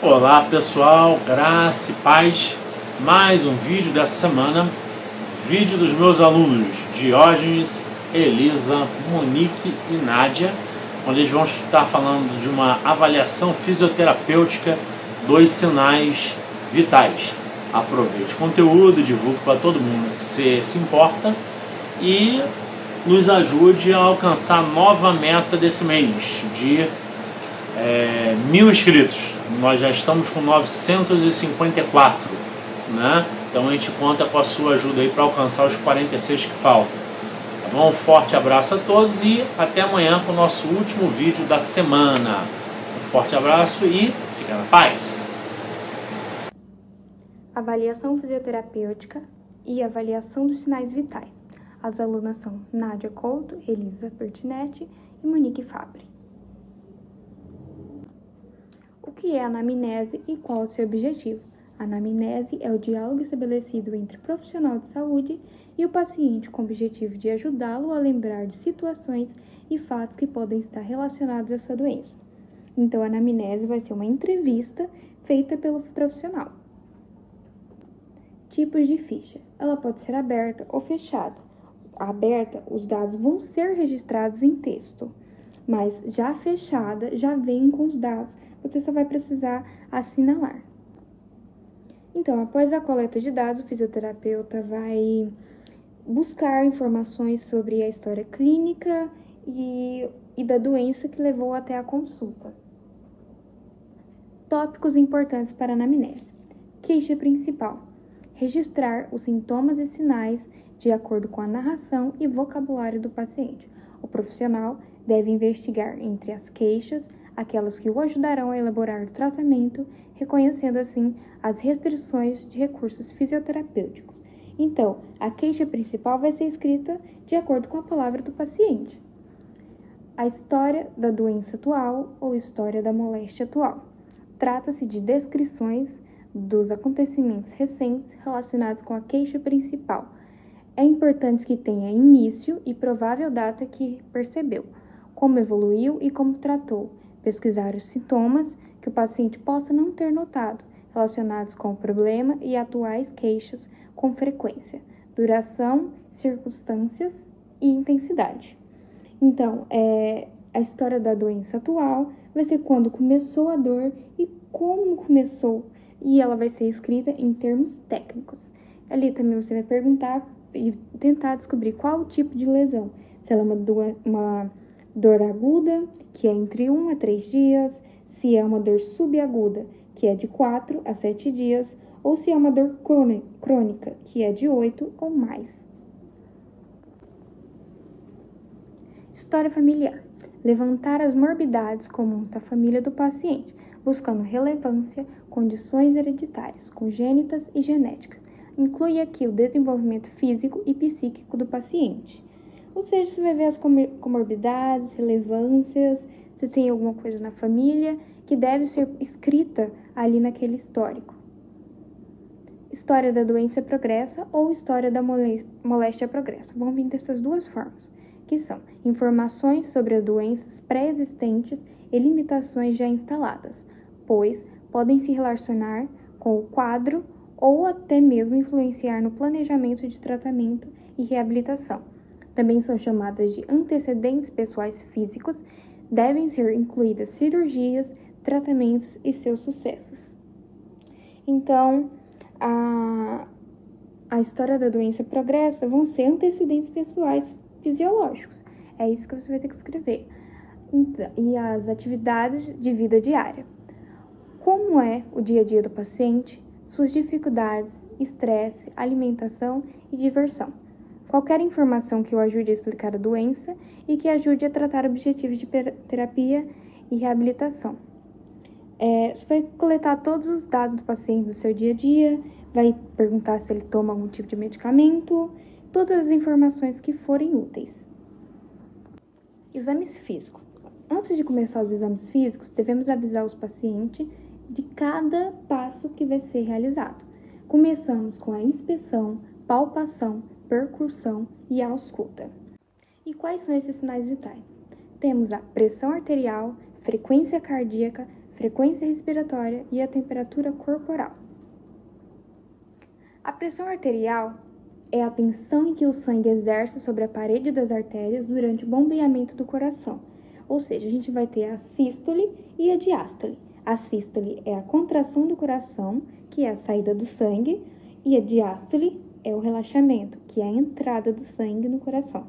Olá pessoal, graça e paz. Mais um vídeo dessa semana, vídeo dos meus alunos Diógenes, Elisa, Monique e Nádia, onde eles vão estar falando de uma avaliação fisioterapêutica dos sinais vitais. Aproveite o conteúdo, divulgue para todo mundo que você se importa e nos ajude a alcançar a nova meta desse mês de 1000 inscritos. Nós já estamos com 954, né? Então a gente conta com a sua ajuda aí para alcançar os 46 que faltam. Tá bom? Um forte abraço a todos e até amanhã com o nosso último vídeo da semana. Um forte abraço e fica na paz. Avaliação fisioterapêutica e avaliação dos sinais vitais. As alunas são Nádia Couto, Elisa Pertinetti e Monique Fabre. O que é a anamnese e qual o seu objetivo? A anamnese é o diálogo estabelecido entre o profissional de saúde e o paciente com o objetivo de ajudá-lo a lembrar de situações e fatos que podem estar relacionados à sua doença. Então, a anamnese vai ser uma entrevista feita pelo profissional. Tipos de ficha. Ela pode ser aberta ou fechada. Aberta, os dados vão ser registrados em texto, mas já fechada, já vem com os dados, você só vai precisar assinalar. Então, após a coleta de dados, o fisioterapeuta vai buscar informações sobre a história clínica e da doença que levou até a consulta. Tópicos importantes para a anamnese. Queixa principal. Registrar os sintomas e sinais de acordo com a narração e vocabulário do paciente. O profissional deve investigar entre as queixas aquelas que o ajudarão a elaborar o tratamento, reconhecendo assim as restrições de recursos fisioterapêuticos. Então, a queixa principal vai ser escrita de acordo com a palavra do paciente. A história da doença atual ou história da moléstia atual. Trata-se de descrições dos acontecimentos recentes relacionados com a queixa principal. É importante que tenha início e provável data que percebeu, como evoluiu e como tratou. Pesquisar os sintomas que o paciente possa não ter notado, relacionados com o problema e atuais queixas com frequência, duração, circunstâncias e intensidade. Então, a história da doença atual vai ser quando começou a dor e como começou, e ela vai ser escrita em termos técnicos. Ali também você vai perguntar e tentar descobrir qual o tipo de lesão, se ela é uma dor aguda, que é entre 1 a 3 dias, se é uma dor subaguda, que é de 4 a 7 dias, ou se é uma dor crônica, que é de 8 ou mais. História familiar. Levantar as morbidades comuns da família do paciente, buscando relevância, condições hereditárias, congênitas e genéticas. Inclui aqui o desenvolvimento físico e psíquico do paciente. Ou seja, você vai ver as comorbidades, relevâncias, se tem alguma coisa na família que deve ser escrita ali naquele histórico. História da doença progressa ou história da moléstia progressa. Vão vir dessas duas formas, que são informações sobre as doenças pré-existentes e limitações já instaladas, pois podem se relacionar com o quadro ou até mesmo influenciar no planejamento de tratamento e reabilitação. Também são chamadas de antecedentes pessoais físicos, devem ser incluídas cirurgias, tratamentos e seus sucessos. Então, a história da doença progressa vão ser antecedentes pessoais fisiológicos. É isso que você vai ter que escrever. Então, e as atividades de vida diária. Como é o dia a dia do paciente, suas dificuldades, estresse, alimentação e diversão. Qualquer informação que o ajude a explicar a doença e que ajude a tratar objetivos de terapia e reabilitação. Você vai coletar todos os dados do paciente do seu dia a dia, vai perguntar se ele toma algum tipo de medicamento, todas as informações que forem úteis. Exames físicos. Antes de começar os exames físicos, devemos avisar os pacientes de cada passo que vai ser realizado. Começamos com a inspeção, palpação, percussão e ausculta. E quais são esses sinais vitais? Temos a pressão arterial, frequência cardíaca, frequência respiratória e a temperatura corporal. A pressão arterial é a tensão em que o sangue exerce sobre a parede das artérias durante o bombeamento do coração. Ou seja, a gente vai ter a sístole e a diástole. A sístole é a contração do coração, que é a saída do sangue, e a diástole é o relaxamento, que é a entrada do sangue no coração.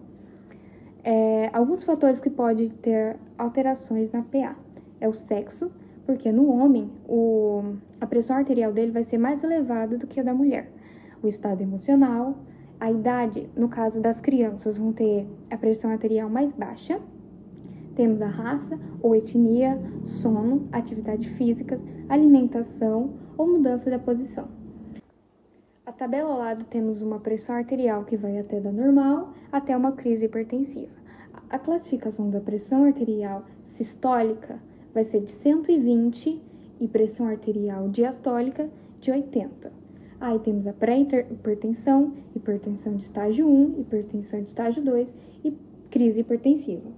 Alguns fatores que podem ter alterações na PA é o sexo, porque no homem a pressão arterial dele vai ser mais elevada do que a da mulher. O estado emocional, a idade, no caso das crianças, vão ter a pressão arterial mais baixa. Temos a raça ou etnia, sono, atividades físicas, alimentação ou mudança da posição. A tabela ao lado temos uma pressão arterial que vai até da normal até uma crise hipertensiva. A classificação da pressão arterial sistólica vai ser de 120 e pressão arterial diastólica de 80. Aí temos a pré-hipertensão, hipertensão de estágio 1, hipertensão de estágio 2 e crise hipertensiva.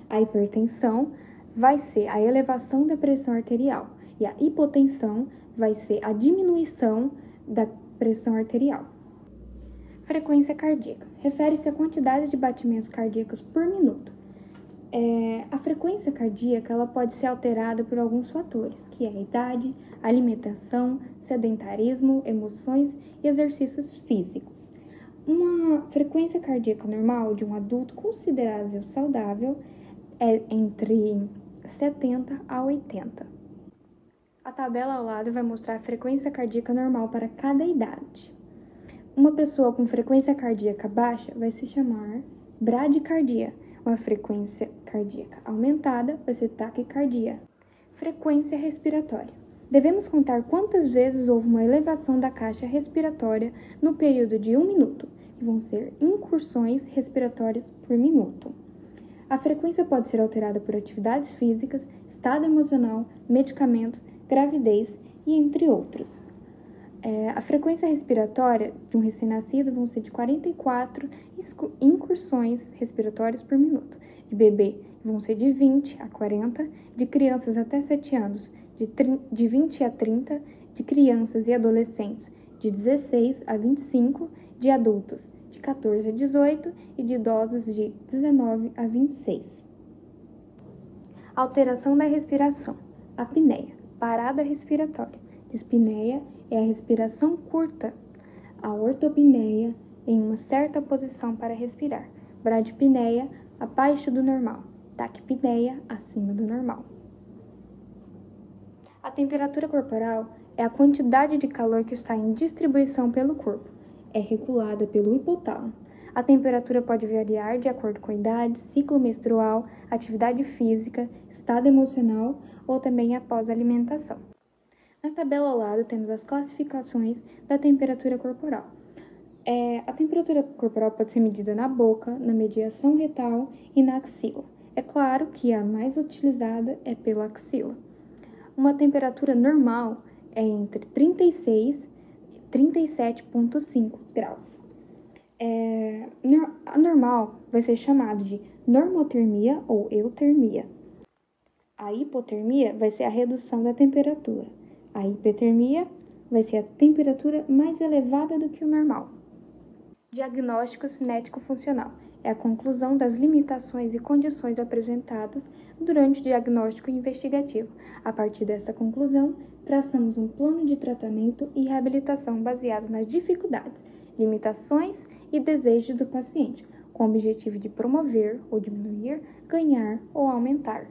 A hipertensão vai ser a elevação da pressão arterial e a hipotensão vai ser a diminuição da pressão arterial. Frequência cardíaca refere-se à quantidade de batimentos cardíacos por minuto. A frequência cardíaca ela pode ser alterada por alguns fatores, que é a idade, alimentação, sedentarismo, emoções e exercícios físicos. Uma frequência cardíaca normal de um adulto considerável saudável é entre 70 a 80. A tabela ao lado vai mostrar a frequência cardíaca normal para cada idade. Uma pessoa com frequência cardíaca baixa vai se chamar bradicardia. Uma frequência cardíaca aumentada vai ser taquicardia. Frequência respiratória. Devemos contar quantas vezes houve uma elevação da caixa respiratória no período de 1 minuto, que vão ser incursões respiratórias por minuto. A frequência pode ser alterada por atividades físicas, estado emocional, medicamentos, gravidez e entre outros. A frequência respiratória de um recém-nascido vão ser de 44 incursões respiratórias por minuto. De bebê vão ser de 20 a 40, de crianças até 7 anos de 20 a 30, de crianças e adolescentes de 16 a 25, de adultos de 14 a 18 e de idosos de 19 a 26. Alteração da respiração. Apneia, parada respiratória. Dispneia é a respiração curta. A ortopneia em uma certa posição para respirar. Bradipneia, abaixo do normal. Taquipneia, acima do normal. A temperatura corporal é a quantidade de calor que está em distribuição pelo corpo. É regulada pelo hipotálamo. A temperatura pode variar de acordo com a idade, ciclo menstrual, atividade física, estado emocional ou também após a alimentação. Na tabela ao lado temos as classificações da temperatura corporal. A temperatura corporal pode ser medida na boca, na mediação retal e na axila. É claro que a mais utilizada é pela axila. Uma temperatura normal é entre 36 e 37,5 graus. A normal vai ser chamada de normotermia ou eutermia. A hipotermia vai ser a redução da temperatura. A hipertermia vai ser a temperatura mais elevada do que o normal. Diagnóstico cinético-funcional é a conclusão das limitações e condições apresentadas durante o diagnóstico investigativo. A partir dessa conclusão, traçamos um plano de tratamento e reabilitação baseado nas dificuldades, limitações e desejos do paciente, com o objetivo de promover ou diminuir, ganhar ou aumentar.